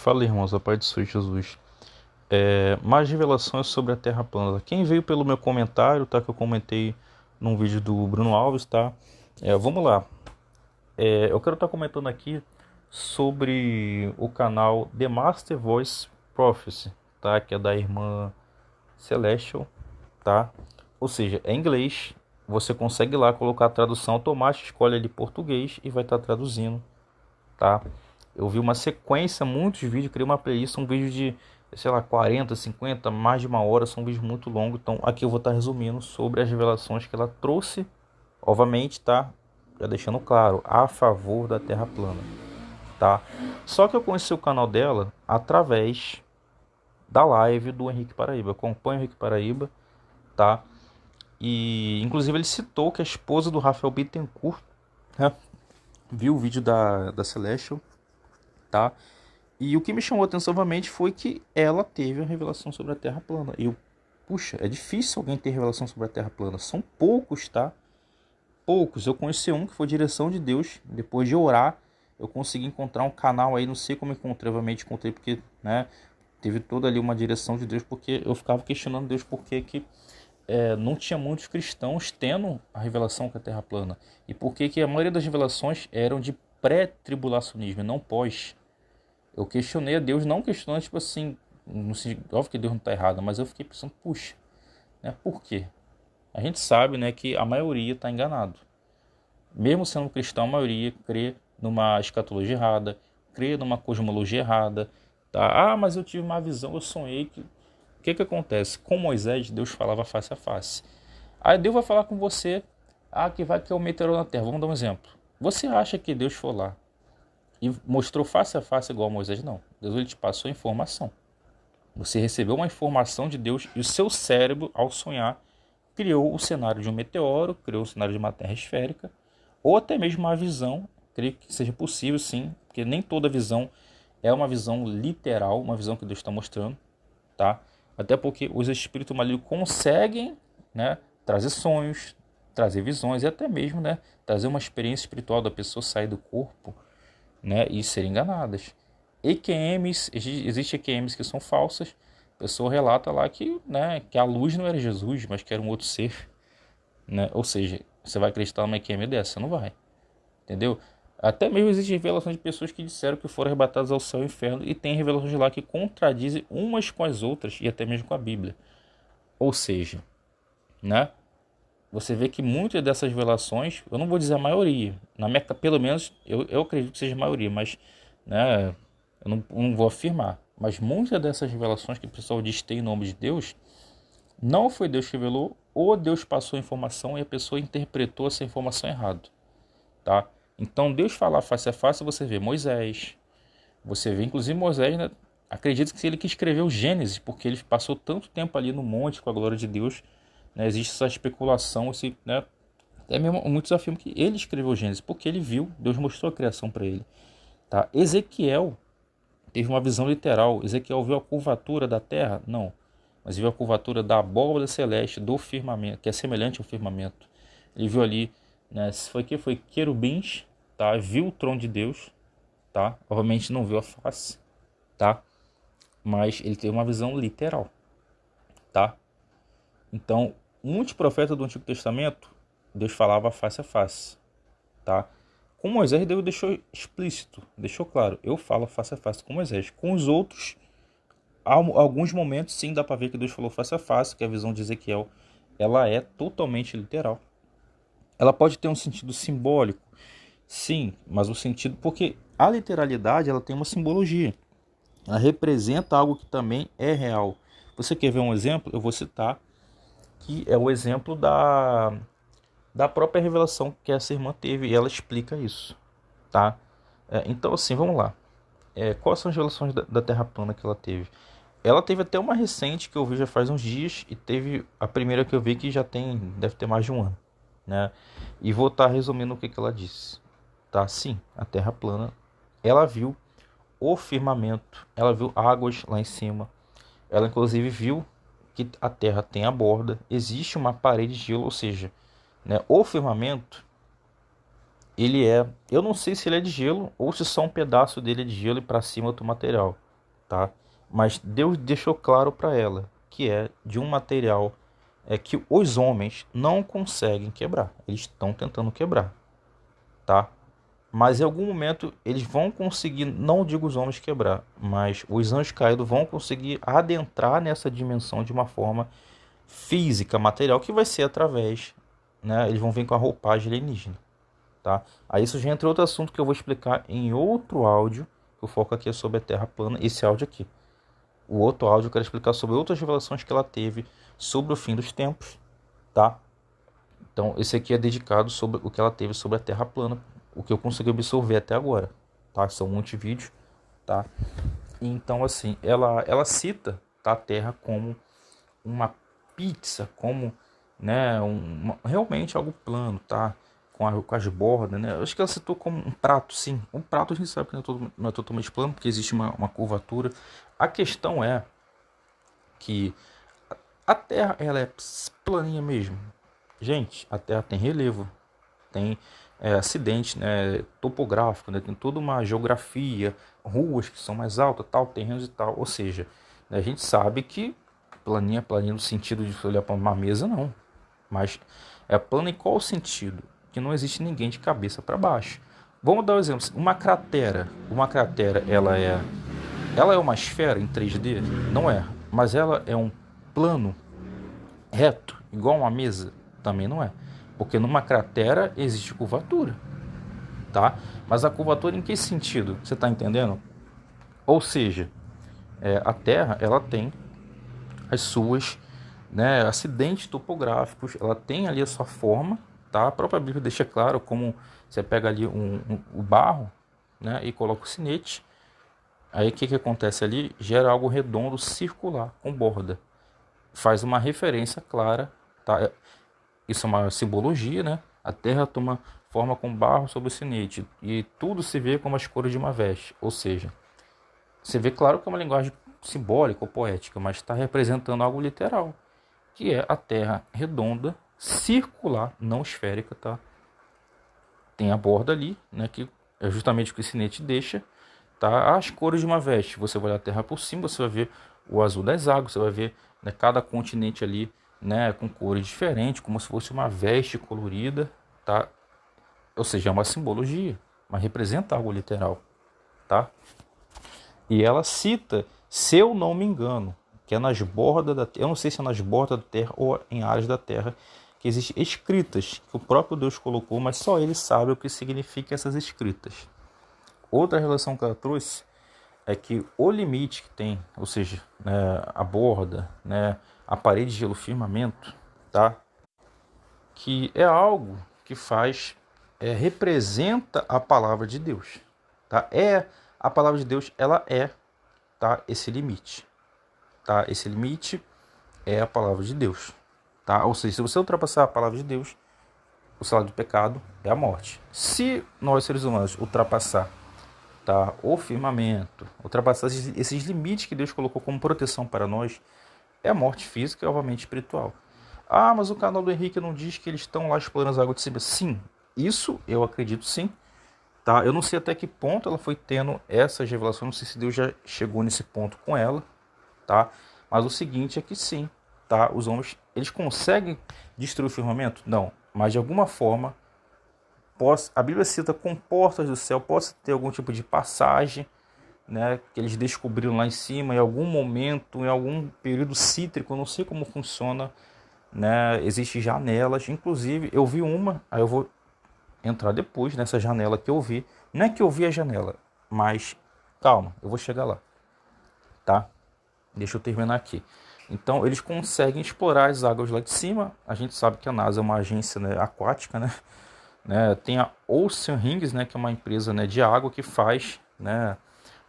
Fala, irmãos, a paz do Senhor Jesus. Mais revelações sobre a Terra plana. Quem veio pelo meu comentário, tá? Que eu comentei num vídeo do Bruno Alves, tá? Vamos lá. Eu quero estar comentando aqui sobre o canal The Master Voice Prophecy, tá? Que é da irmã Celestial, tá? Ou seja, é em inglês. Você consegue lá colocar a tradução automática, escolhe ali português e vai estar traduzindo, tá? Eu vi uma sequência, muitos vídeos, criei uma playlist, um vídeo de, sei lá, 40, 50, mais de uma hora, são vídeos muito longos. Então aqui eu vou estar resumindo sobre as revelações que ela trouxe, obviamente, tá? Já deixando claro, a favor da Terra plana, tá? Só que eu conheci o canal dela através da live do Henrique Paraíba. Eu acompanho o Henrique Paraíba, tá? E inclusive ele citou que a esposa do Rafael Bittencourt, né, viu o vídeo da Celestial, tá? E o que me chamou a atenção novamente foi que ela teve a revelação sobre a Terra plana. E eu, puxa, é difícil alguém ter revelação sobre a Terra plana. São poucos, tá? Poucos. Eu conheci um que foi direção de Deus. Depois de orar, eu consegui encontrar um canal aí. Não sei como encontrei, obviamente encontrei porque, né, teve toda ali uma direção de Deus. Porque eu ficava questionando Deus por que não tinha muitos cristãos tendo a revelação com a Terra plana. E por que a maioria das revelações eram de pré-tribulacionismo e não pós. Eu questionei a Deus, não questionando, tipo assim, óbvio que Deus não está errado, mas eu fiquei pensando, puxa, né, por quê? A gente sabe, né, que a maioria está enganado. Mesmo sendo cristão, a maioria crê numa escatologia errada, crê numa cosmologia errada, tá? Ah, mas eu tive uma visão, eu sonhei que... O que acontece? Com Moisés, Deus falava face a face. Aí Deus vai falar com você, que vai cair um meteoro na Terra. Vamos dar um exemplo. Você acha que Deus foi lá e mostrou face a face igual a Moisés? Não. Deus ele te passou informação. Você recebeu uma informação de Deus e o seu cérebro, ao sonhar, criou o cenário de um meteoro, criou o cenário de uma terra esférica, ou até mesmo uma visão. Creio que seja possível, sim, porque nem toda visão é uma visão literal, uma visão que Deus está mostrando, tá? Até porque os espíritos malignos conseguem, né, trazer sonhos, trazer visões e até mesmo, né, trazer uma experiência espiritual da pessoa sair do corpo, né, e serem enganadas. EQMs, existem EQMs que são falsas. A pessoa relata lá que, né, que a luz não era Jesus, mas que era um outro ser, né? Ou seja, você vai acreditar numa EQM dessa? Não vai, entendeu? Até mesmo existem revelações de pessoas que disseram que foram arrebatadas ao céu e ao inferno, e tem revelações lá que contradizem umas com as outras e até mesmo com a Bíblia. Ou seja, né, você vê que muitas dessas revelações, eu não vou dizer a maioria, pelo menos eu acredito que seja a maioria, mas, né, eu não vou afirmar, mas muitas dessas revelações que o pessoal diz ter em nome de Deus, não foi Deus que revelou, ou Deus passou a informação e a pessoa interpretou essa informação errado, tá? Então Deus falar face a face, você vê Moisés, você vê inclusive Moisés, né, acredita que ele que escreveu Gênesis, porque ele passou tanto tempo ali no monte com a glória de Deus, né, existe essa especulação, né, até mesmo muitos afirmam que ele escreveu Gênesis, porque ele viu, Deus mostrou a criação para ele, tá? Ezequiel teve uma visão literal. Ezequiel viu a curvatura da terra? Não. Mas viu a curvatura da abóbora celeste, do firmamento, que é semelhante ao firmamento. Ele viu ali, né, foi querubins, tá? Viu o trono de Deus, tá? Obviamente não viu a face, tá? Mas ele teve uma visão literal, tá? Então, muitos profetas do Antigo Testamento, Deus falava face a face, tá? Com Moisés, Deus deixou explícito, deixou claro, eu falo face a face com Moisés. Com os outros, há alguns momentos, sim, dá para ver que Deus falou face a face, que a visão de Ezequiel, ela é totalmente literal. Ela pode ter um sentido simbólico, sim, mas o sentido... Porque a literalidade, ela tem uma simbologia. Ela representa algo que também é real. Você quer ver um exemplo? Eu vou citar, que é o exemplo da própria revelação que essa irmã teve, e ela explica isso, tá? Então, assim, vamos lá. Quais são as revelações da Terra plana que ela teve? Ela teve até uma recente que eu vi já faz uns dias, e teve a primeira que eu vi que já deve ter mais de um ano, né? E vou estar resumindo o que ela disse, tá? Sim, a Terra plana, ela viu o firmamento, ela viu águas lá em cima, ela inclusive viu que a Terra tem a borda, existe uma parede de gelo, ou seja, né, o firmamento, ele eu não sei se ele é de gelo ou se só um pedaço dele é de gelo e para cima outro material, tá? Mas Deus deixou claro para ela que é de um material que os homens não conseguem quebrar. Eles estão tentando quebrar, tá? Mas em algum momento eles vão conseguir, não digo os homens quebrar, mas os anjos caídos vão conseguir adentrar nessa dimensão de uma forma física, material, que vai ser através, né? Eles vão vir com a roupagem alienígena, tá? Aí isso já entra em outro assunto que eu vou explicar em outro áudio. O foco aqui é sobre a Terra plana, esse áudio aqui. O outro áudio eu quero explicar sobre outras revelações que ela teve sobre o fim dos tempos, tá? Então esse aqui é dedicado sobre o que ela teve sobre a Terra plana, o que eu consegui absorver até agora, tá? São muitos vídeos, tá? Então assim, ela cita, tá, a Terra como uma pizza, como, né, realmente algo plano, tá? Com as bordas, né? Eu acho que ela citou como um prato, sim. Um prato a gente sabe que não é totalmente plano, porque existe uma curvatura. A questão é que a Terra, ela é planinha mesmo. Gente, a Terra tem relevo, tem acidente, né, topográfico, né, tem toda uma geografia, ruas que são mais altas, tal, terrenos e tal. Ou seja, né, a gente sabe que planinha no sentido de olhar para uma mesa, não. Mas é plana em qual sentido? Que não existe ninguém de cabeça para baixo. Vamos dar um exemplo. Uma cratera, ela é uma esfera em 3D? Não é. Mas ela é um plano reto, igual uma mesa? Também não é. Porque numa cratera existe curvatura, tá? Mas a curvatura em que sentido? Você está entendendo? Ou seja, a Terra, ela tem as suas, né, acidentes topográficos, ela tem ali a sua forma, tá? A própria Bíblia deixa claro como você pega ali o barro, né, e coloca o sinete. Aí o que acontece ali? Gera algo redondo, circular, com borda. Faz uma referência clara, tá? Isso é uma simbologia, né? A terra toma forma com barro sobre o sinete e tudo se vê como as cores de uma veste. Ou seja, você vê claro que é uma linguagem simbólica ou poética, mas está representando algo literal, que é a terra redonda, circular, não esférica, tá? Tem a borda ali, né, que é justamente o que o sinete deixa, tá? As cores de uma veste, você vai olhar a terra por cima, você vai ver o azul das águas, você vai ver, né, cada continente ali, né, com cores diferentes, como se fosse uma veste colorida, tá? Ou seja, é uma simbologia, mas representa algo literal, tá? E ela cita, se eu não me engano, que é nas bordas da Terra, eu não sei se é nas bordas da Terra ou em áreas da Terra, que existem escritas que o próprio Deus colocou, mas só ele sabe o que significa essas escritas. Outra relação que ela trouxe é que o limite que tem, ou seja, né, a borda, né, a parede de gelo, firmamento, tá? Que é algo que faz, representa a palavra de Deus, tá? A palavra de Deus, ela tá, esse limite, tá? Esse limite é a palavra de Deus, tá? Ou seja, se você ultrapassar a palavra de Deus, o salário do pecado é a morte. Se nós seres humanos ultrapassar, tá, o firmamento, ultrapassar esses limites que Deus colocou como proteção para nós, é a morte física e obviamente espiritual. Ah, mas o canal do Henrique não diz que eles estão lá explorando as águas de cima. Sim, isso eu acredito, sim. Tá? Eu não sei até que ponto ela foi tendo essas revelações, não sei se Deus já chegou nesse ponto com ela, tá? Mas o seguinte é que sim, tá? Os homens, eles conseguem destruir o firmamento? Não, mas de alguma forma, a Bíblia cita com portas do céu, possa ter algum tipo de passagem, né, que eles descobriram lá em cima, em algum momento, em algum período cítrico, eu não sei como funciona, né? Existem janelas, inclusive eu vi uma, aí eu vou entrar depois nessa janela que eu vi. Não é que eu vi a janela, mas calma, eu vou chegar lá, tá? Deixa eu terminar aqui. Então eles conseguem explorar as águas lá de cima. A gente sabe que a NASA é uma agência, né, aquática, né? Tem a Ocean Rings, né, que é uma empresa, né, de água que faz, né,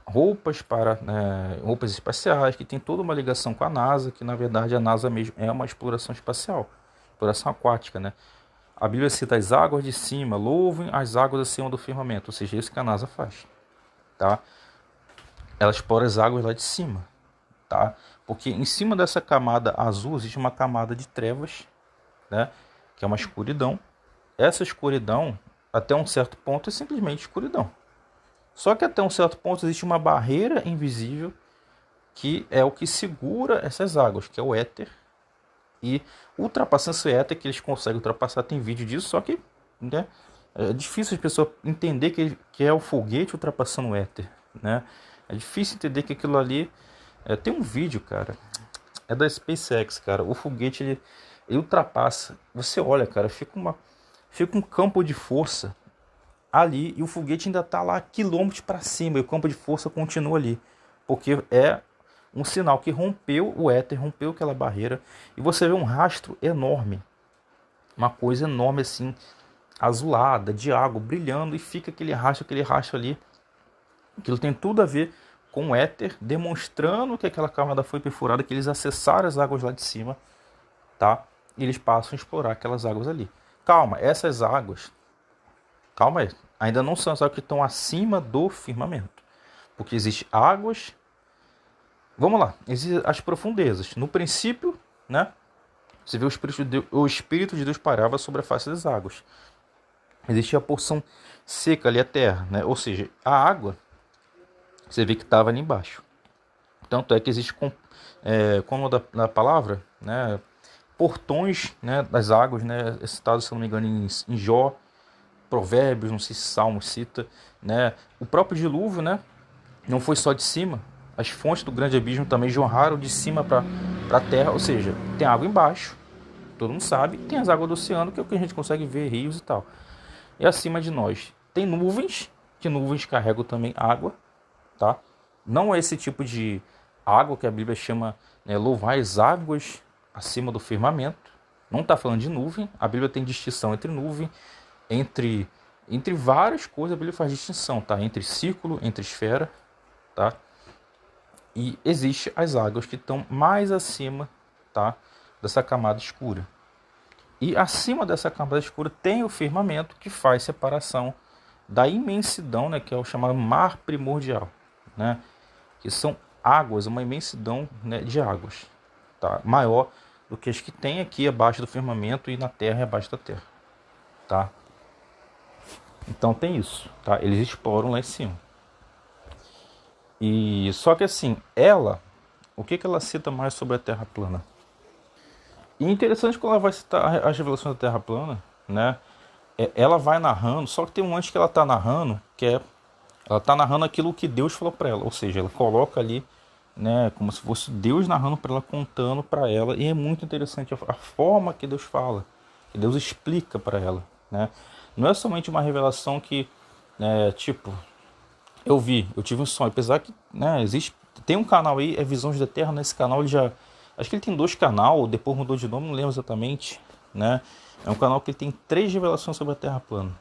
roupas para, né, roupas espaciais, que tem toda uma ligação com a NASA, que na verdade a NASA mesmo é uma exploração espacial, exploração aquática, né? A Bíblia cita as águas de cima, louvem as águas acima do firmamento, ou seja, isso que a NASA faz, tá? Ela explora as águas lá de cima, tá? Porque em cima dessa camada azul existe uma camada de trevas, né, que é uma escuridão. Essa escuridão, até um certo ponto, é simplesmente escuridão. Só que até um certo ponto existe uma barreira invisível, que é o que segura essas águas, que é o éter. E ultrapassando esse éter, que eles conseguem ultrapassar, tem vídeo disso, só que, né, é difícil as pessoas entender que é o foguete ultrapassando o éter, né? É difícil entender que aquilo ali... tem um vídeo, cara, é da SpaceX, cara. O foguete, ele ultrapassa. Você olha, cara, fica um campo de força ali e o foguete ainda tá lá quilômetros para cima e o campo de força continua ali. Porque é um sinal que rompeu o éter, rompeu aquela barreira. E você vê um rastro enorme. Uma coisa enorme assim, azulada, de água, brilhando. E fica aquele rastro ali. Aquilo tem tudo a ver com o éter, demonstrando que aquela camada foi perfurada, que eles acessaram as águas lá de cima, tá? E eles passam a explorar aquelas águas ali. Calma, essas águas, calma aí, ainda não são as águas que estão acima do firmamento. Porque existem águas, vamos lá, existem as profundezas. No princípio, né? Você vê o Espírito de Deus parava sobre a face das águas. Existia a porção seca ali, a terra, né? Ou seja, a água, você vê que estava ali embaixo. Tanto é que existe, como da palavra, né, portões, né, das águas, né, citado, se não me engano, em Jó, Provérbios, não sei se Salmos cita, né, o próprio dilúvio, né, não foi só de cima, as fontes do grande abismo também jorraram de cima para a terra, ou seja, tem água embaixo, todo mundo sabe, tem as águas do oceano, que é o que a gente consegue ver, rios e tal. E acima de nós tem nuvens, que nuvens carregam também água, tá? Não é esse tipo de água que a Bíblia chama, né, louvar as águas acima do firmamento. Não está falando de nuvem. A Bíblia tem distinção entre nuvem, entre várias coisas. A Bíblia faz distinção, tá? Entre círculo, entre esfera, tá? E existe as águas que estão mais acima, tá, dessa camada escura. E acima dessa camada escura tem o firmamento, que faz separação da imensidão, né, que é o chamado mar primordial, né, que são águas, uma imensidão, né, de águas, tá, maior do que as que tem aqui abaixo do firmamento e na terra e abaixo da terra, tá? Então tem isso, tá? Eles exploram lá em cima. E só que assim, o que ela cita mais sobre a Terra plana? E interessante quando ela vai citar as revelações da Terra plana, né? Ela vai narrando, só que tem um antes que ela está narrando, ela está narrando aquilo que Deus falou para ela, ou seja, ela coloca ali, né, como se fosse Deus narrando para ela, contando para ela, e é muito interessante a forma que Deus fala, que Deus explica para ela, né? Não é somente uma revelação que, tipo, eu tive um sonho, apesar que, né, tem um canal aí, é Visões da Terra, nesse canal ele já, acho que ele tem 2 canais, depois mudou de nome, não lembro exatamente, né? É um canal que tem 3 revelações sobre a Terra plana.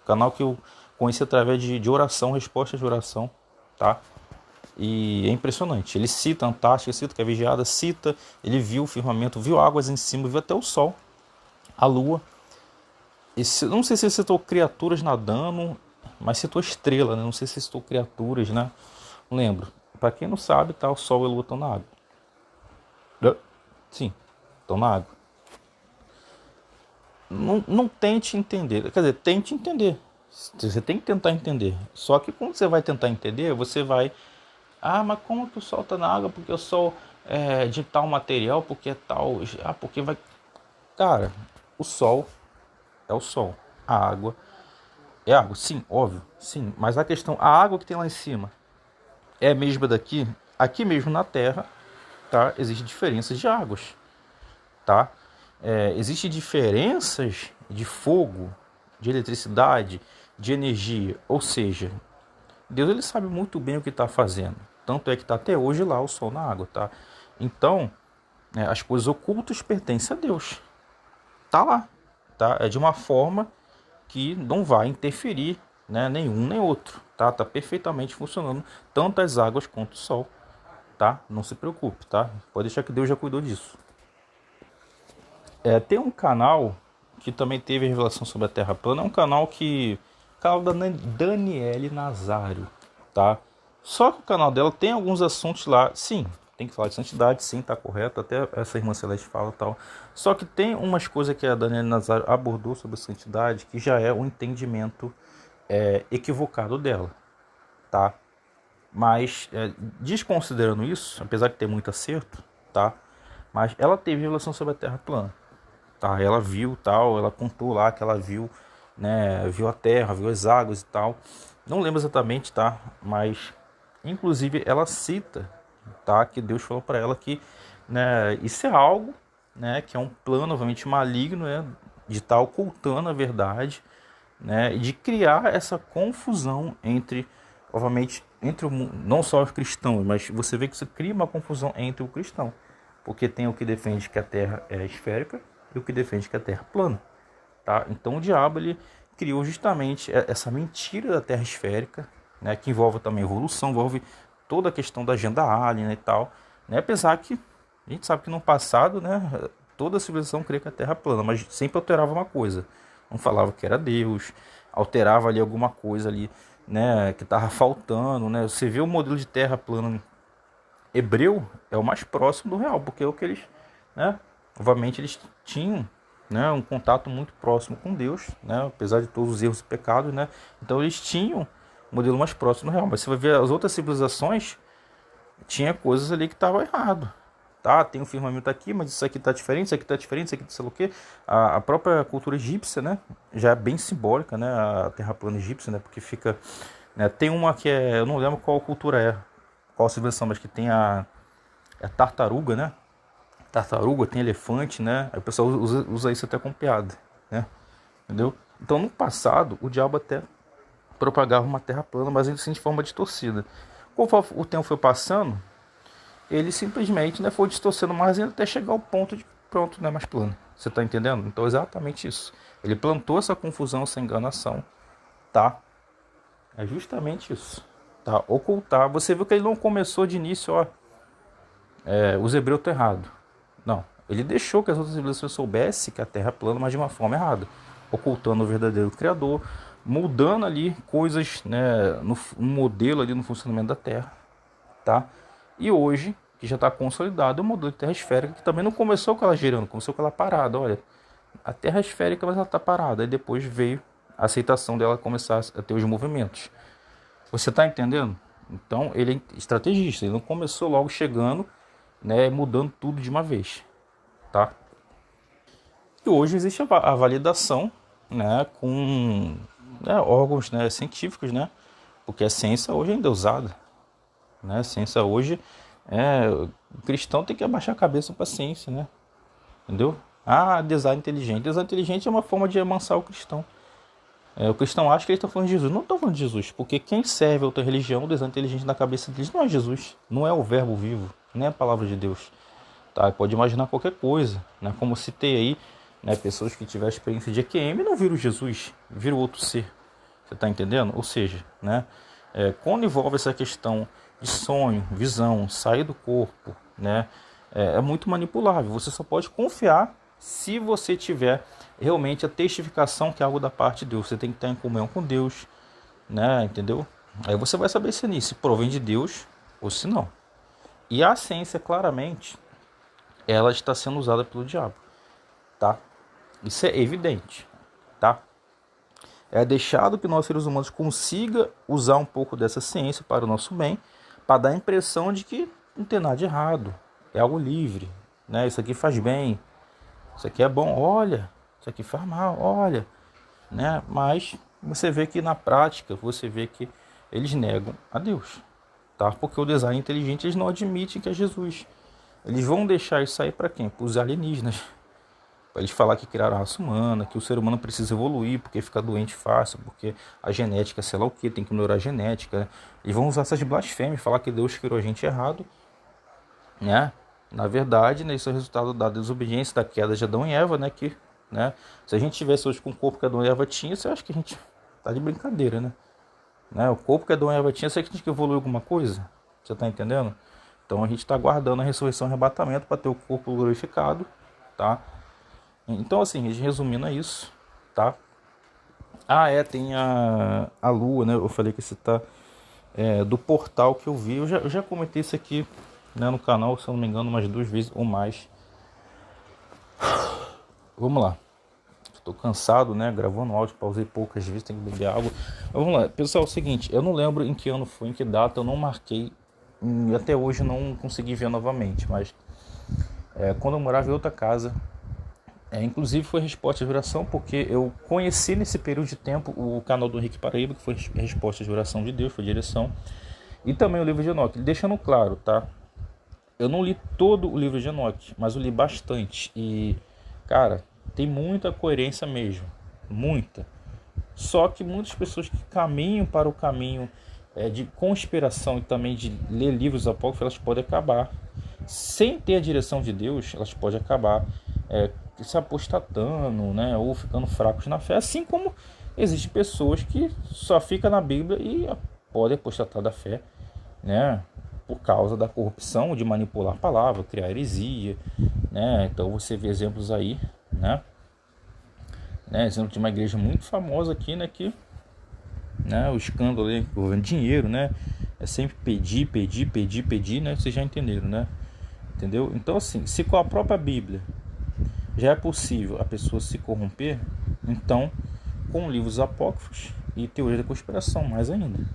Canal que eu conheci através de oração, respostas de oração, tá? E é impressionante. Ele cita a Antártica, cita que é vigiada, cita, ele viu o firmamento, viu águas em cima, viu até o Sol, a Lua. Não sei se ele citou criaturas nadando, mas citou estrela, né? Não sei se citou criaturas, né? Não lembro. Para quem não sabe, tá, o Sol e a Lua estão na água. Sim, estão na água. Não tente entender. Quer dizer, tente entender. Você tem que tentar entender. Só que quando você vai tentar entender, você vai... Ah, mas como que o Sol está na água? Porque o Sol é de tal material, porque é tal... Ah, porque vai... Cara, o Sol é o Sol. A água é água. Sim, óbvio. Sim, mas a questão... A água que tem lá em cima é a mesma daqui? Aqui mesmo na Terra, tá? Existem diferenças de águas, tá? Existem diferenças de fogo, de eletricidade, de energia. Ou seja, Deus ele sabe muito bem o que está fazendo. Tanto é que está até hoje lá o Sol na água, tá? Então, as coisas ocultas pertencem a Deus. Tá lá, tá? É de uma forma que não vai interferir, né, nenhum nem outro, tá? Tá perfeitamente funcionando tanto as águas quanto o Sol, tá? Não se preocupe, tá? Pode deixar que Deus já cuidou disso. Tem um canal que também teve a revelação sobre a Terra plana, é um canal da Daniele Nazário, tá? Só que o canal dela tem alguns assuntos lá, sim, tem que falar de santidade, sim, tá correto, até essa irmã Celeste fala e tal. Só que tem umas coisas que a Daniele Nazário abordou sobre santidade que já é um entendimento equivocado dela, tá? Mas, desconsiderando isso, apesar de ter muito acerto, tá? Mas ela teve revelação sobre a Terra plana, tá? Ela viu tal, ela contou lá que ela viu, né? Viu a Terra, viu as águas e tal. Não lembro exatamente, tá? Mas, inclusive, ela cita, tá? Que Deus falou para ela que, né? Isso é algo, né? Que é um plano, obviamente, maligno, né? De estar ocultando a verdade, né? E de criar essa confusão entre, obviamente, entre não só os cristãos, mas você vê que isso cria uma confusão entre o cristão, porque tem o que defende que a Terra é esférica e o que defende que a Terra é plana, tá? Então o diabo ele criou justamente essa mentira da Terra esférica, né? Que envolve também evolução, envolve toda a questão da agenda alien, né, e tal, né? Apesar que a gente sabe que no passado, né, toda a civilização cria que a Terra é plana, mas sempre alterava uma coisa. Não falava que era Deus, alterava ali alguma coisa ali, né, que estava faltando, né? Você vê o modelo de Terra plana hebreu é o mais próximo do real, porque é o que eles, né, obviamente eles tinham, né, um contato muito próximo com Deus, né, apesar de todos os erros e pecados, né? Então eles tinham um modelo mais próximo do real, mas você vai ver as outras civilizações tinha coisas ali que estavam errado. Tá, tem um firmamento aqui, mas isso aqui está diferente, isso aqui está diferente, isso aqui sei lá o quê. A própria cultura egípcia, né, já é bem simbólica, né, a terra plana egípcia, né, porque fica, né, tem uma que é, eu não lembro qual cultura é, qual civilização, mas que tem a tartaruga, né, tartaruga, tem elefante, né, aí o pessoal usa isso até com piada, né, entendeu? Então no passado o diabo até propagava uma terra plana, mas assim de forma distorcida. Conforme o tempo foi passando, ele simplesmente, né, foi distorcendo mais até chegar ao ponto de pronto, não é mais plano. Você está entendendo? Então é exatamente isso. Ele plantou essa confusão, essa enganação, tá? É justamente isso, tá? Ocultar. Você viu que ele não começou de início, ó, os hebreus estão errados. Não. Ele deixou que as outras civilizações soubessem que a Terra é plana, mas de uma forma errada, ocultando o verdadeiro Criador, mudando ali coisas, né, no modelo ali no funcionamento da Terra, tá? E hoje, que já está consolidado, é o modelo de terra esférica, que também não começou com ela girando, começou com ela parada. Olha, a terra é esférica, mas ela está parada. Aí depois veio a aceitação dela começar a ter os movimentos. Você está entendendo? Então ele é estrategista, ele não começou logo chegando, né, mudando tudo de uma vez, tá? E hoje existe a validação, né, com, né, órgãos, né, científicos, né, porque a ciência hoje ainda é usada, né? A ciência hoje, o cristão tem que abaixar a cabeça para a ciência, né? Entendeu? Ah, design inteligente. Design inteligente é uma forma de amansar o cristão. O cristão acha que ele está falando de Jesus. Não estou falando de Jesus, porque quem serve a outra religião, o design inteligente na cabeça deles não é Jesus, não é o verbo vivo, nem a palavra de Deus. Tá? Pode imaginar qualquer coisa, né? Como citei aí, né, pessoas que tiveram experiência de EQM não viram Jesus, viram outro ser. Você está entendendo? Ou seja, né, quando envolve essa questão de sonho, visão, sair do corpo, né, é muito manipulável. Você só pode confiar se você tiver realmente a testificação que é algo da parte de Deus. Você tem que estar em comunhão com Deus, né, entendeu? Aí você vai saber se provém de Deus ou se não. E a ciência, claramente, ela está sendo usada pelo diabo, tá? Isso é evidente, tá? É deixado que nós seres humanos consiga usar um pouco dessa ciência para o nosso bem, para dar a impressão de que não tem nada de errado, é algo livre, né? Isso aqui faz bem, isso aqui é bom, olha, isso aqui faz mal, olha, né? Mas você vê que na prática, você vê que eles negam a Deus, tá? Porque o design inteligente eles não admitem que é Jesus. Eles vão deixar isso aí para quem? Para os alienígenas. Para eles falar que criaram a raça humana, que o ser humano precisa evoluir porque fica doente fácil, porque a genética, sei lá o que, tem que melhorar a genética. Né? Eles vão usar essas blasfêmias, falar que Deus criou a gente errado, né? Na verdade, né, isso é o resultado da desobediência, da queda de Adão e Eva, né? Que, né, se a gente tivesse hoje com o corpo que Adão e Eva tinha, você acha que a gente tá de brincadeira, né? O corpo que Adão e Eva tinha, você acha que a gente que evoluiu alguma coisa? Você tá entendendo? Então a gente está aguardando a ressurreição e arrebatamento para ter o corpo glorificado, tá? Então, assim, resumindo é isso, tá? Tem a lua, né? Eu falei que esse tá do portal que eu vi. Eu já comentei isso aqui, né, no canal, se eu não me engano, umas 2 vezes ou mais. Vamos lá. Tô cansado, né? Gravando áudio, pausei poucas vezes, tem que beber água. Mas vamos lá, pessoal, é o seguinte, eu não lembro em que ano foi, em que data, eu não marquei. E até hoje não consegui ver novamente, mas quando eu morava em outra casa, inclusive foi Resposta de Oração, porque eu conheci nesse período de tempo o canal do Henrique Paraíba, que foi Resposta de Oração de Deus, foi direção, e também o livro de Enoque, deixando claro, tá? Eu não li todo o livro de Enoque, mas eu li bastante, e, cara, tem muita coerência mesmo, muita. Só que muitas pessoas que caminham para o caminho de conspiração e também de ler livros apócrifos, elas podem acabar, sem ter a direção de Deus, elas podem acabar se apostatando, né, ou ficando fracos na fé, assim como existem pessoas que só ficam na Bíblia e podem apostatar da fé, né, por causa da corrupção, de manipular a palavra, criar heresia, né. Então você vê exemplos aí, né, exemplo de uma igreja muito famosa aqui, né, que, né, o escândalo ali envolvendo dinheiro, né, é sempre pedir, né, vocês já entenderam, né, entendeu? Então assim, se com a própria Bíblia já é possível a pessoa se corromper, então com livros apócrifos e teoria da conspiração, mais ainda,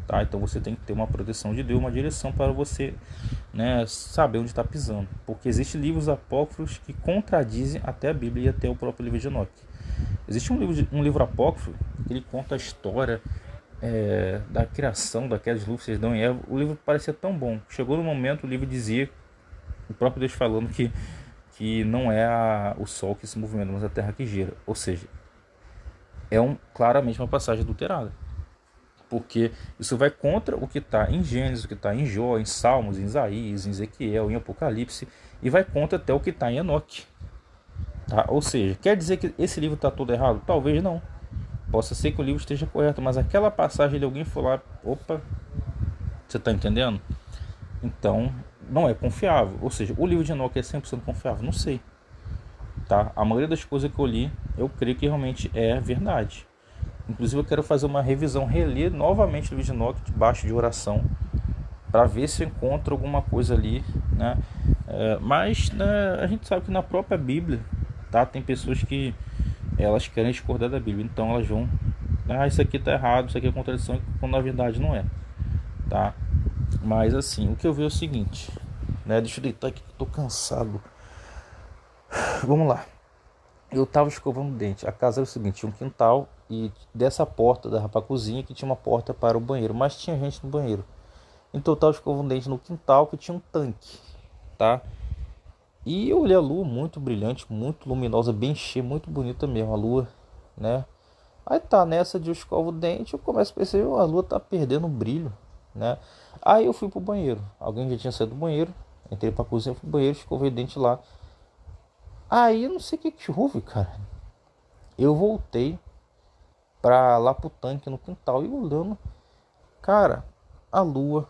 tá? Então você tem que ter uma proteção de Deus, uma direção para você, né, saber onde está pisando, porque existem livros apócrifos que contradizem até a Bíblia e até o próprio livro de Enoque. Existe um livro apócrifo que ele conta a história da criação daquelas luzes, Adão e Eva. O livro parecia tão bom. Chegou no momento, o livro dizia, o próprio Deus falando que não é o Sol que se movimenta, mas a Terra que gira. Ou seja, claramente uma passagem adulterada. Porque isso vai contra o que está em Gênesis, o que está em Jó, em Salmos, em Isaías, em Ezequiel, em Apocalipse, e vai contra até o que está em Enoque. Tá? Ou seja, quer dizer que esse livro está todo errado? Talvez não. Possa ser que o livro esteja correto, mas aquela passagem de alguém foi lá, opa, você está entendendo? Então, não é confiável. Ou seja, o livro de Enoque é 100% confiável? Não sei. Tá? A maioria das coisas que eu li, eu creio que realmente é verdade. Inclusive eu quero fazer uma revisão, reler novamente o livro de Enoque debaixo de oração, para ver se eu encontro alguma coisa ali, né? Mas né, a gente sabe que na própria Bíblia, tá, tem pessoas que elas querem discordar da Bíblia, então elas vão, isso aqui tá errado, isso aqui é contradição, quando na verdade não é, tá? Mas assim, o que eu vejo é o seguinte, né? Deixa eu deitar aqui que eu tô cansado. Vamos lá. Eu tava escovando o dente. A casa era o seguinte, tinha um quintal e dessa porta dava pra cozinha, que tinha uma porta para o banheiro, mas tinha gente no banheiro. Então eu tava escovando o dente no quintal, que tinha um tanque, tá? E eu olhei a lua muito brilhante, muito luminosa, bem cheia, muito bonita mesmo a lua, né? Aí tá, nessa de eu escovo o dente, eu começo a perceber, a lua tá perdendo o brilho, né? Aí eu fui pro banheiro, alguém já tinha saído do banheiro, entrei pra cozinha, fui pro banheiro, escovei o dente lá. Aí eu não sei o que houve, cara. Eu voltei pra lá pro tanque no quintal e olhando, cara, a lua,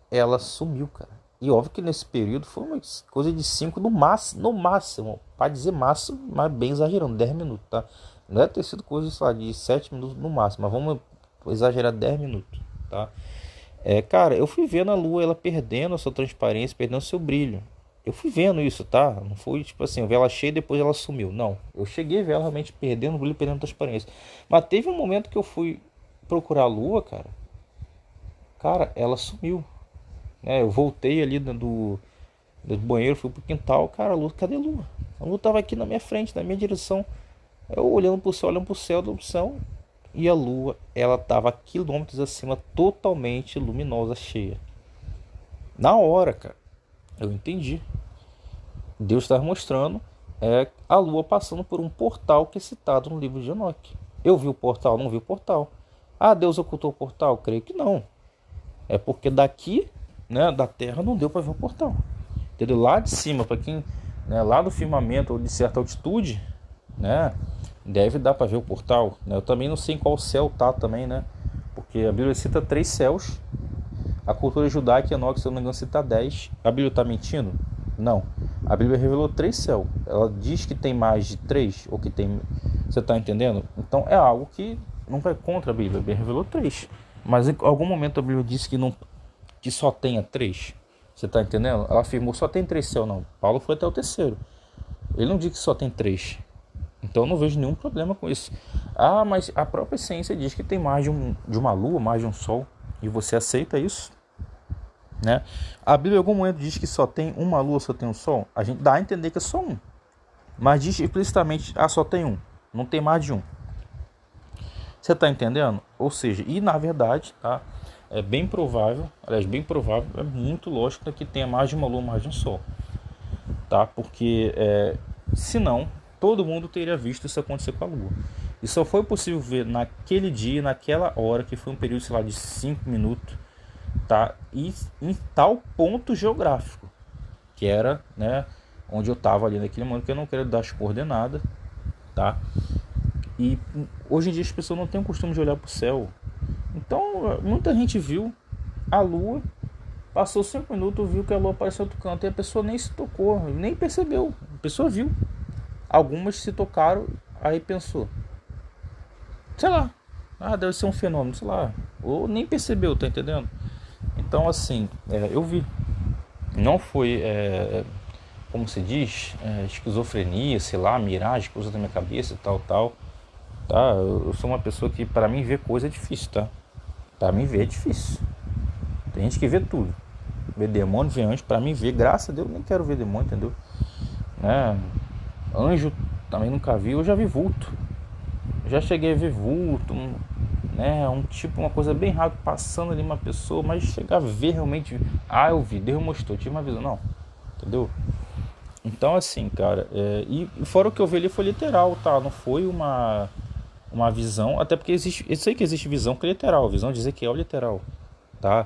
ela sumiu, cara. E óbvio que nesse período foi uma coisa de 5 no máximo, para dizer máximo, mas bem exagerando, 10 minutos, tá? Não deve ter sido coisa, sei lá, de 7 minutos no máximo, mas vamos exagerar 10 minutos, tá? Cara, eu fui vendo a lua, ela perdendo a sua transparência, perdendo seu brilho. Eu fui vendo isso, tá? Não foi tipo assim, eu vi ela cheia e depois ela sumiu. Não, eu cheguei a ver ela realmente perdendo o brilho, perdendo a transparência. Mas teve um momento que eu fui procurar a lua, cara. Cara, ela sumiu. Eu voltei ali do banheiro, fui pro quintal, cara, a lua, cadê a lua? A lua tava aqui na minha frente, na minha direção. Eu olhando pro céu da opção, e a lua, ela tava a quilômetros acima, totalmente luminosa, cheia. Na hora, cara, eu entendi. Deus estava mostrando a lua passando por um portal que é citado no livro de Enoque. Eu vi o portal, não vi o portal. Ah, Deus ocultou o portal? Creio que não. É porque daqui, né, da Terra não deu para ver o portal. Entendeu? Lá de cima, para quem, né, lá do firmamento ou de certa altitude, né, deve dar para ver o portal. Né? Eu também não sei em qual céu tá também, né? Porque a Bíblia cita 3 céus. A cultura judaica, Enoque, se eu não me engano, cita 10. A Bíblia está mentindo? Não. A Bíblia revelou 3 céus. Ela diz que tem mais de 3, ou que tem... Você está entendendo? Então é algo que não vai contra a Bíblia. A Bíblia revelou 3. Mas em algum momento a Bíblia disse que só tenha 3. Você está entendendo? Ela afirmou só tem 3 céus, não. Paulo foi até o terceiro. Ele não disse que só tem 3. Então eu não vejo nenhum problema com isso. Ah, mas a própria ciência diz que tem mais de uma lua, mais de um sol, e você aceita isso, né? A Bíblia em algum momento diz que só tem uma lua, só tem um sol. A gente dá a entender que é só um, mas diz explicitamente, só tem um, não tem mais de um. Você está entendendo? Ou seja, e na verdade, tá? É bem provável, aliás, bem provável, é muito lógico que tenha mais de uma lua, mais de um sol, tá? Porque senão todo mundo teria visto isso acontecer com a lua. E só foi possível ver naquele dia, naquela hora, que foi um período, sei lá, de 5 minutos, tá? E em tal ponto geográfico, que era, né, onde eu estava ali naquele momento, que eu não quero dar as coordenadas, tá? E hoje em dia as pessoas não têm o costume de olhar para o céu. Então muita gente viu a lua, passou 5 minutos, viu que a lua apareceu em outro canto e a pessoa nem se tocou, nem percebeu. A pessoa viu. Algumas se tocaram, aí pensou, sei lá, deve ser um fenômeno, sei lá, ou nem percebeu, tá entendendo? Então assim, eu vi. Não foi, como se diz, esquizofrenia, sei lá, miragem, coisa da minha cabeça, tal, tal. Tá? Eu sou uma pessoa que, para mim, ver coisa é difícil, tá? Para mim, ver é difícil. Tem gente que vê tudo. Ver demônio, ver anjo, para mim, ver, graças a Deus, eu nem quero ver demônio, entendeu? Né? Anjo também nunca vi, eu já vi vulto. Já cheguei a ver vulto, né? Uma coisa bem rápida passando ali uma pessoa, mas chegar a ver realmente, eu vi, Deus mostrou, tive uma visão, não, entendeu? Então, assim, cara, e fora o que eu vi ali foi literal, tá? Não foi uma visão, até porque existe, eu sei que existe visão que é literal, visão de Ezequiel literal, tá?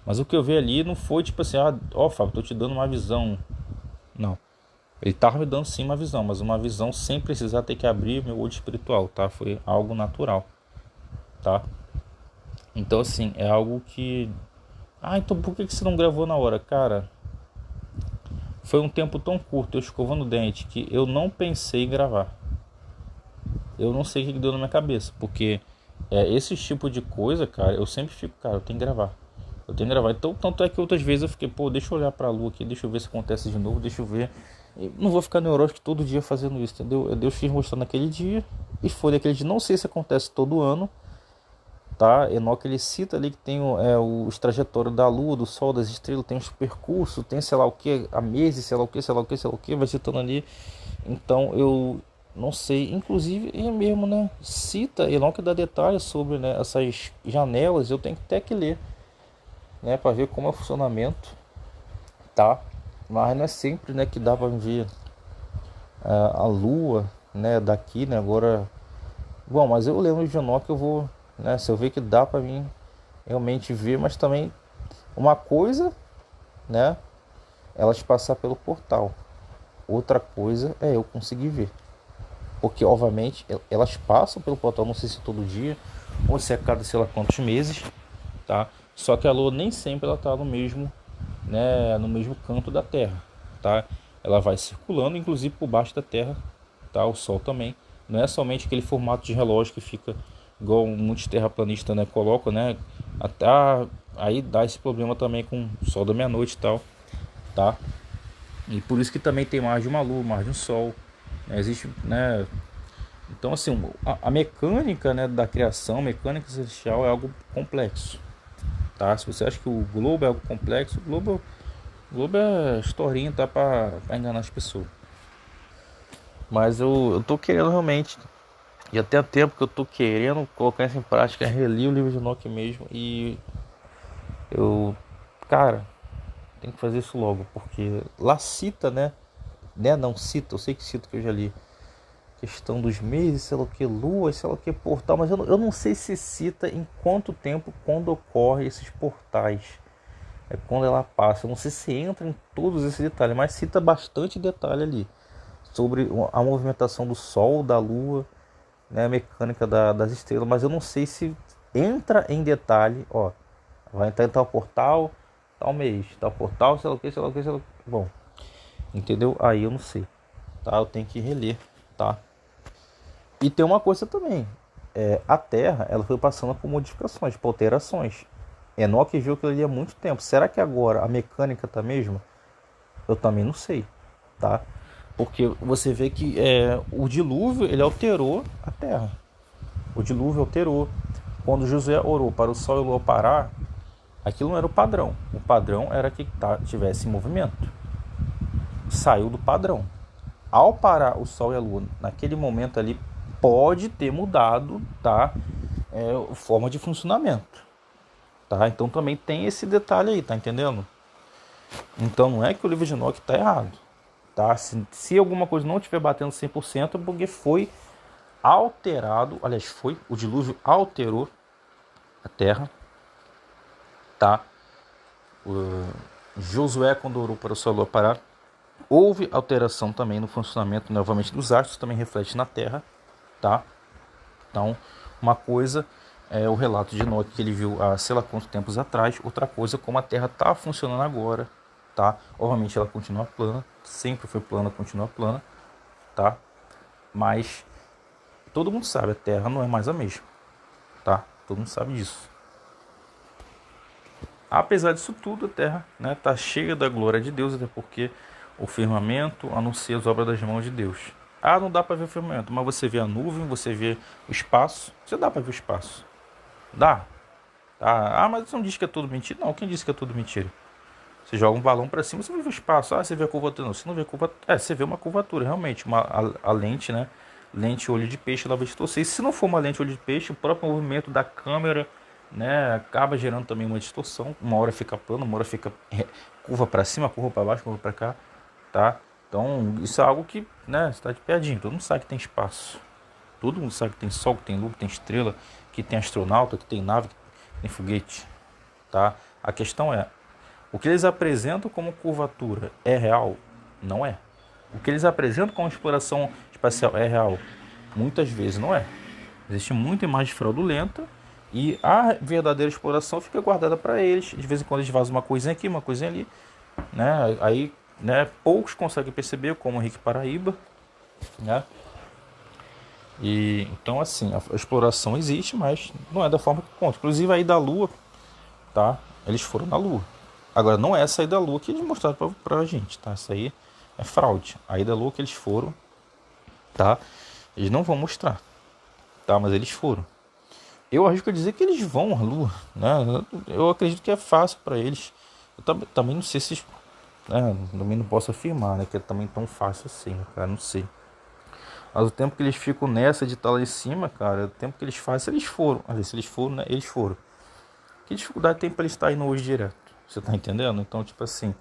Mas o que eu vi ali não foi tipo assim, Fábio, tô te dando uma visão. Não. Ele tava me dando sim uma visão, mas uma visão sem precisar ter que abrir meu olho espiritual, tá? Foi algo natural, tá? Então assim, é algo que... então por que você não gravou na hora? Cara, foi um tempo tão curto, eu escovando o dente, que eu não pensei em gravar. Eu não sei o que deu na minha cabeça, porque esse tipo de coisa, cara, eu sempre fico, cara, eu tenho que gravar. Eu tenho que gravar. Então, tanto é que outras vezes eu fiquei, deixa eu olhar pra lua aqui, deixa eu ver se acontece de novo, deixa eu ver. Eu não vou ficar neurótico todo dia fazendo isso, entendeu? Deus quis mostrar naquele dia, e foi daquele dia. Não sei se acontece todo ano, tá? Enoque ele cita ali que tem os trajetórios da lua, do sol, das estrelas, tem os percursos, tem sei lá o que, a meses, sei lá o que, sei lá o que, sei lá o que, vai citando ali. Então eu não sei, inclusive ele mesmo, né, cita, ele não que dá detalhes sobre, né, essas janelas, eu tenho até que ler, né, para ver como é o funcionamento, tá? Mas não é sempre, né, que dá para ver a lua, né, daqui, né, agora, bom, mas eu lembro de Enoque, eu vou, né, se eu ver que dá para mim realmente ver, mas também uma coisa, né, elas passar pelo portal, outra coisa é eu conseguir ver. Porque obviamente elas passam pelo portal, não sei se todo dia ou se a cada sei lá quantos meses, tá? Só que a lua nem sempre ela tá no mesmo, né, no mesmo canto da Terra, tá? Ela vai circulando, inclusive por baixo da Terra, tá? O Sol também. Não é somente aquele formato de relógio que fica igual muitos terraplanistas, né, colocam, né? Até aí dá esse problema também com o Sol da meia-noite e tal, tá? E por isso que também tem mais de uma lua, mais de um sol, né? Existe, né? Então assim, a mecânica, né, da criação, mecânica celestial é algo complexo, tá? Se você acha que o globo é algo complexo, o globo é historinha, tá? Pra enganar as pessoas. Mas eu tô querendo realmente, já tem tempo que eu tô querendo colocar isso em prática, reler o livro de Enoque mesmo, e eu, cara, tem que fazer isso logo, porque lá cita, né? Não cita, eu sei que cita, que eu já li questão dos meses, sei lá o que, lua, sei lá o que, portal, mas eu não sei se cita em quanto tempo, quando ocorre esses portais, quando ela passa, eu não sei se entra em todos esses detalhes, mas cita bastante detalhe ali sobre a movimentação do sol, da lua, né, a mecânica das estrelas, mas eu não sei se entra em detalhe, vai entrar em tal portal, tal mês, tal portal, sei lá o que, sei lá o que, sei lá o que. Bom, entendeu? Aí eu não sei, tá? Eu tenho que reler, tá? E tem uma coisa também, a Terra, ela foi passando por modificações, por alterações. Enoque viu aquilo ali há muito tempo. Será que agora a mecânica tá mesmo? Eu também não sei, tá? Porque você vê que o dilúvio ele alterou a terra. O dilúvio alterou. Quando Josué orou para o sol e a lua parar, aquilo não era o padrão. O padrão era que tivesse movimento. Saiu do padrão. Ao parar o sol e a lua, naquele momento ali, pode ter mudado, tá? Forma de funcionamento, tá? Então também tem esse detalhe aí, tá entendendo? Então não é que o livro de Enoque está errado, tá? Se alguma coisa não estiver batendo 100%, é porque foi alterado, aliás, o dilúvio alterou a terra, tá? Josué, quando orou para o sol e a lua parar, houve alteração também no funcionamento novamente dos astros, também reflete na terra, tá? Então, uma coisa é o relato de Enoque que ele viu há sei lá quantos tempos atrás, outra coisa como a terra está funcionando agora, tá? Obviamente ela continua plana, sempre foi plana, continua plana, tá? Mas todo mundo sabe, a terra não é mais a mesma, tá? Todo mundo sabe disso. Apesar disso tudo, a terra, né, tá cheia da glória de Deus, até porque o firmamento anuncia as obras das mãos de Deus. Ah, não dá para ver o firmamento, mas você vê a nuvem, você vê o espaço, você dá para ver o espaço. Dá. Tá? Ah, mas você não diz que é tudo mentira? Não, quem disse que é tudo mentira? Você joga um balão para cima, você vê o espaço. Ah, você vê a curvatura. Não, você não vê a curvatura. Você vê uma curvatura, realmente. A lente, né? Lente olho de peixe, ela vai distorcer. E se não for uma lente olho de peixe, o próprio movimento da câmera, né, acaba gerando também uma distorção. Uma hora fica plano, uma hora fica curva para cima, curva para baixo, curva para cá, tá? Então, isso é algo que, né, está de piadinha. Todo mundo sabe que tem espaço. Todo mundo sabe que tem sol, que tem lua, que tem estrela, que tem astronauta, que tem nave, que tem foguete, tá? A questão é, o que eles apresentam como curvatura é real? Não é. O que eles apresentam como exploração espacial é real? Muitas vezes não é. Existe muita imagem fraudulenta e a verdadeira exploração fica guardada para eles. De vez em quando eles vazam uma coisinha aqui, uma coisinha ali, né? Aí, né, poucos conseguem perceber, como o Henrique Paraíba, né? E então assim, a exploração existe, mas não é da forma que conta. Inclusive aí da Lua, tá? Eles foram na Lua. Agora não é essa aí da Lua que eles mostraram pra gente, tá? Essa aí é fraude. Aí da Lua que eles foram, tá? Eles não vão mostrar, tá? Mas eles foram. Eu arrisco a dizer que eles vão à Lua, né? Eu acredito que é fácil para eles. Eu também não sei se, né? Também não posso afirmar, né? Que é também tão fácil assim, né, cara? Não sei. Mas o tempo que eles ficam nessa de estar lá em cima, cara, o tempo que eles fazem, se eles foram. Se eles foram, né? Eles foram. Que dificuldade tem para eles estar indo hoje direto? Você tá entendendo? Então, tipo assim,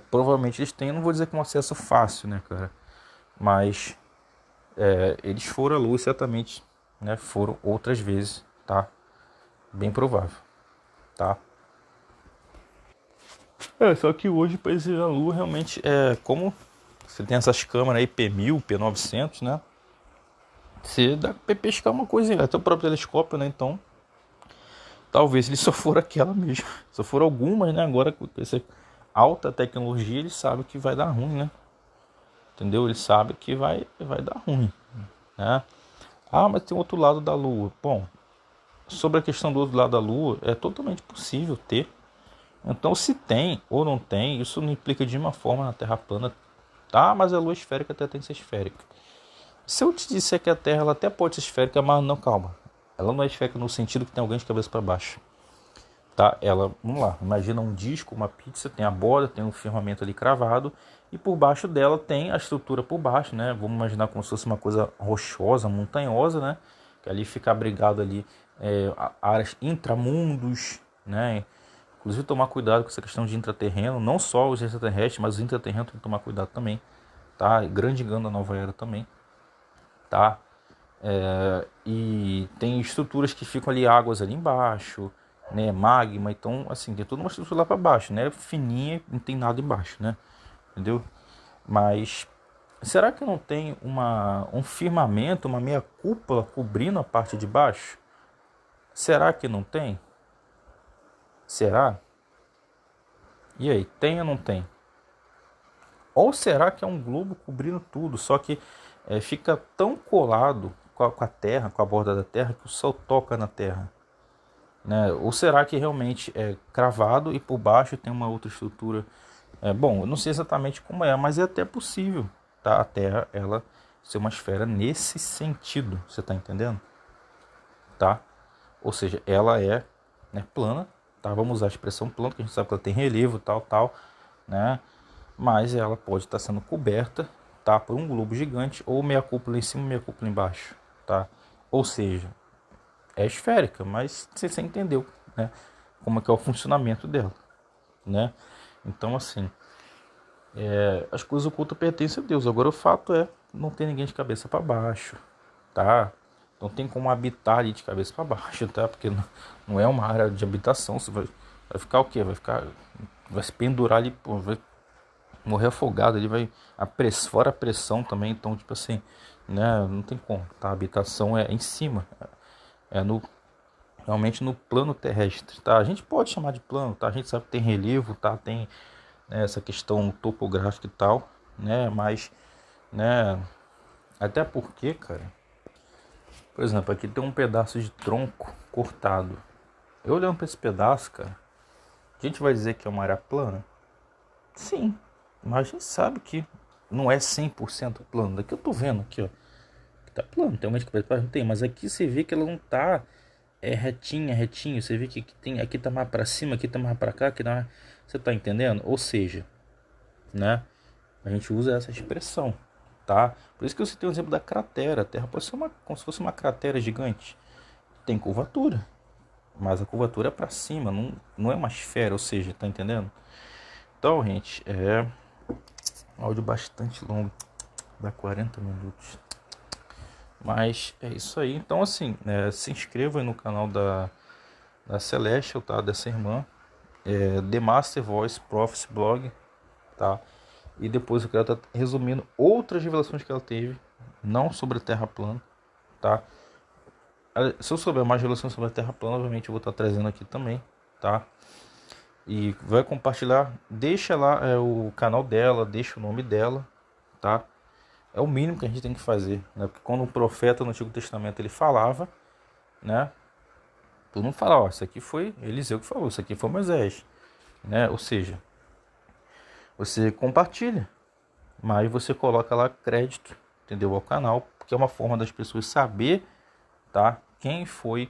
provavelmente eles têm, não vou dizer que um acesso fácil, né, cara? Mas eles foram à Lua, certamente, né? Foram outras vezes, tá? Bem provável, tá? Só que hoje para eles ir à Lua realmente como você tem essas câmeras aí P1000, P900, né? Você dá pra pescar uma coisinha, até o próprio telescópio, né? Então, talvez ele só for aquela mesmo. Só for algumas, né? Agora com essa alta tecnologia, ele sabe que vai dar ruim, né? Entendeu? Ele sabe que vai dar ruim, né? Ah, mas tem outro lado da Lua. Bom, sobre a questão do outro lado da Lua, é totalmente possível ter. Então, se tem ou não tem, isso não implica de uma forma na Terra plana. Ah, mas a Lua é esférica, até tem que ser esférica. Se eu te disser que a Terra ela até pode ser esférica, mas não, calma. Ela não é esférica no sentido que tem alguém de cabeça para baixo. Tá? Ela, vamos lá, imagina um disco, uma pizza, tem a borda, tem um firmamento ali cravado e por baixo dela tem a estrutura por baixo, né? Vamos imaginar como se fosse uma coisa rochosa, montanhosa, né? Que ali fica abrigado ali áreas intramundos, né? Inclusive tomar cuidado com essa questão de intraterreno, não só os extraterrestres, mas os intraterrenos tem que tomar cuidado também, tá? Grande engano da nova era também, tá? E tem estruturas que ficam ali, águas ali embaixo, né, magma, então assim, tem toda uma estrutura lá para baixo, né, fininha, não tem nada embaixo, né, entendeu? Mas será que não tem um firmamento, uma meia cúpula cobrindo a parte de baixo? Será que não tem? Será? E aí, tem ou não tem? Ou será que é um globo cobrindo tudo, só que fica tão colado com a terra, com a borda da terra, que o sol toca na terra? Né? Ou será que realmente é cravado e por baixo tem uma outra estrutura Bom, eu não sei exatamente como é, mas é até possível, tá? A Terra, ela ser uma esfera nesse sentido, você tá entendendo? Tá? Ou seja, ela é, né, plana, tá? Vamos usar a expressão plana, que a gente sabe que ela tem relevo, tal, né? Mas ela pode estar sendo coberta, tá, por um globo gigante ou meia cúpula em cima, meia cúpula embaixo, tá? Ou seja, é esférica, mas você entendeu, né? Como é que é o funcionamento dela, né? Então, assim, as coisas ocultas pertencem a Deus. Agora, o fato é, não tem ninguém de cabeça para baixo, tá? Não tem como habitar ali de cabeça para baixo, tá? Porque não é uma área de habitação. Você vai ficar o quê? Vai se pendurar ali, pô, vai morrer afogado. Ele vai fora a pressão também. Então, tipo assim, né? Não tem como, tá? A habitação é em cima, é no realmente no plano terrestre, tá? A gente pode chamar de plano, tá? A gente sabe que tem relevo, tá? Tem, né, essa questão topográfica e tal, né? Mas, né? Até porque, cara, por exemplo, aqui tem um pedaço de tronco cortado. Eu olhando para esse pedaço, cara, a gente vai dizer que é uma área plana? Sim, mas a gente sabe que não é 100% plano. Daqui eu tô vendo aqui, ó, que tá plano. Tem uma de cabeça para não tem, mas aqui você vê que ela não tá retinho. Você vê que aqui tá mais para cima, aqui tá mais para cá, aqui tá mais... Você tá entendendo? Ou seja, né? A gente usa essa expressão, tá? Por isso que eu citei o exemplo da cratera. A Terra pode ser como se fosse uma cratera gigante. Tem curvatura, mas a curvatura é para cima, não é uma esfera, ou seja, tá entendendo? Então, gente, é um áudio bastante longo, dá 40 minutos. Mas é isso aí. Então, assim, se inscreva aí no canal da Celestial, tá? Dessa irmã. The Master Voice Prophecy Blog, tá? E depois eu quero estar resumindo outras revelações que ela teve, não sobre a Terra plana, tá? Se eu souber mais revelações sobre a Terra plana, obviamente eu vou estar trazendo aqui também, tá? E vai compartilhar, deixa lá o canal dela, deixa o nome dela, tá? É o mínimo que a gente tem que fazer, né? Porque quando o profeta no Antigo Testamento ele falava, né? Todo mundo fala, ó, isso aqui foi Eliseu que falou, isso aqui foi Moisés, né? Ou seja, você compartilha, mas você coloca lá crédito, entendeu? Ao canal, porque é uma forma das pessoas saber, tá? Quem foi,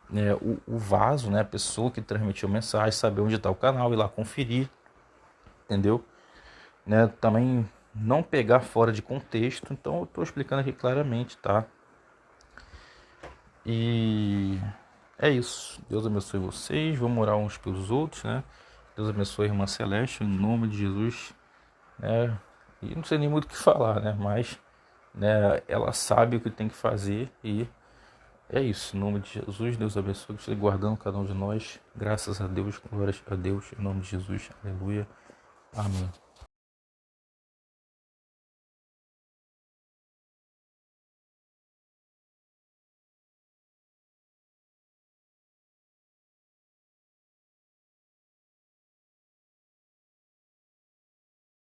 né, o vaso, né? A pessoa que transmitiu a mensagem, saber onde está o canal, ir lá conferir, entendeu? Né? Também não pegar fora de contexto, então eu estou explicando aqui claramente, tá? E é isso. Deus abençoe vocês. Vamos orar uns pelos outros, né? Deus abençoe a irmã Celeste, em nome de Jesus, né? E não sei nem muito o que falar, né? Mas, né, ela sabe o que tem que fazer e é isso. Em nome de Jesus, Deus abençoe, esteja guardando cada um de nós. Graças a Deus, glórias a Deus, em nome de Jesus. Aleluia. Amém.